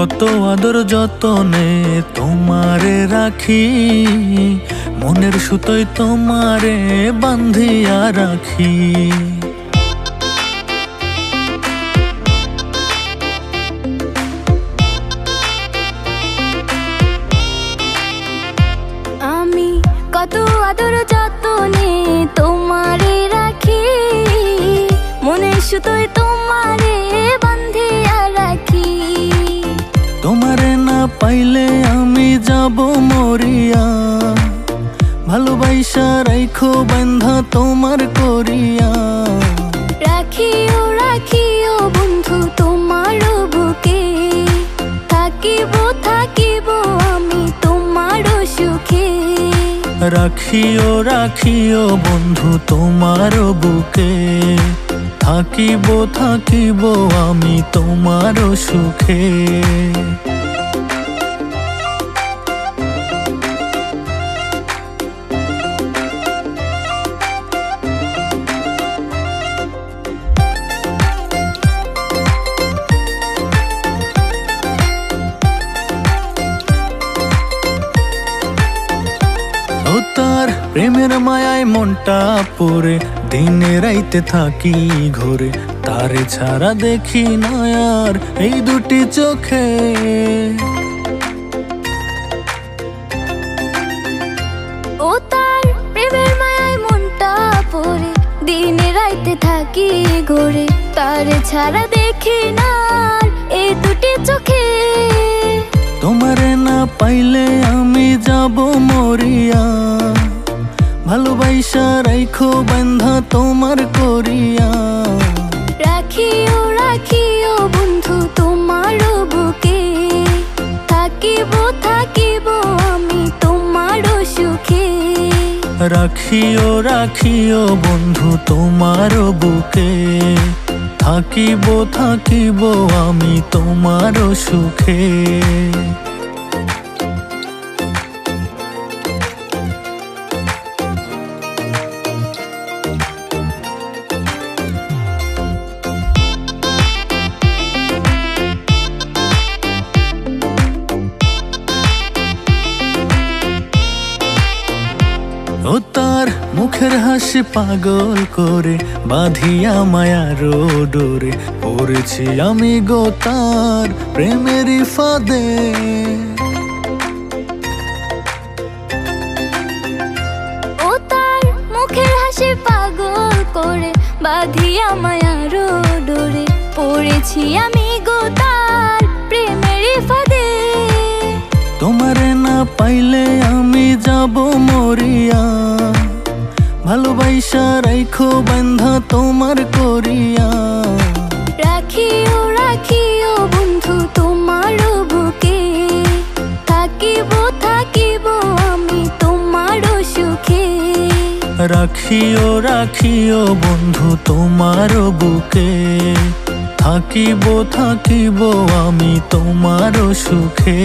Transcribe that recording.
কত আদর যতনে তোমারে রাখি, মনের সুতোয় তোমারে বান্ধিয়া রাখি। আমি কত আদর যতনে তোমারে রাখি, মনের সুতোয় তোমারে বান্ধিয়া রাখি। তোমারে না পাইলে আমি যাব মরিয়া, ভালোবাসা রাইখো বান্ধা তোমার করিয়া। রাখিও রাখিও বন্ধু তোমার বুকে, থাকিব থাকিব আমি তোমার সুখে। রাখিও রাখিও বন্ধু তোমার বুকে, থাকিব থাকিব আমি তোমার সুখে। তার প্রেমের মায়ায় মনটা পড়ে, দিনে রাইতে থাকি ঘরে, তারে ছাড়া দেখি না আর এই দুটি চোখে। ও তার প্রেমের মায়ায় মনটা পড়ে, দিনে রাইতে থাকি ঘরে, তারে ছাড়া দেখি না আর এই দুটি চোখে। তোমারে না পাইলে আমি যাব মরিয়া, ভালোবাসা রাইখো বান্ধা তোমার করিয়া। রাখিও রাখিও বন্ধু তোমার বুকে, থাকিব থাকিব আমি তোমার সুখে। রাখিও রাখিও বন্ধু তোমার বুকে, থাকিব থাকিব আমি তোমার সুখে। ও তার মুখের হাসি পাগল করে, বাঁধিয়া মায়ার ডোরে, পড়েছি আমি গো তার প্রেমেরই ফাঁদে। ও তার মুখের হাসি পাগল করে, বাঁধিয়া মায়ার ডোরে, পড়েছি আমি গো তার প্রেমেরই ফাঁদে। তোমারে না পাইলে আমি যাব মরিয়া, ভালোবাসা রাইখো বান্ধা তোমার করিয়া। রাখিও রাখিও বন্ধু তোমার বুকে, থাকিব থাকিব আমি তোমার সুখে। রাখিও রাখিও বন্ধু তোমার বুকে, থাকিব থাকিব আমি তোমার সুখে।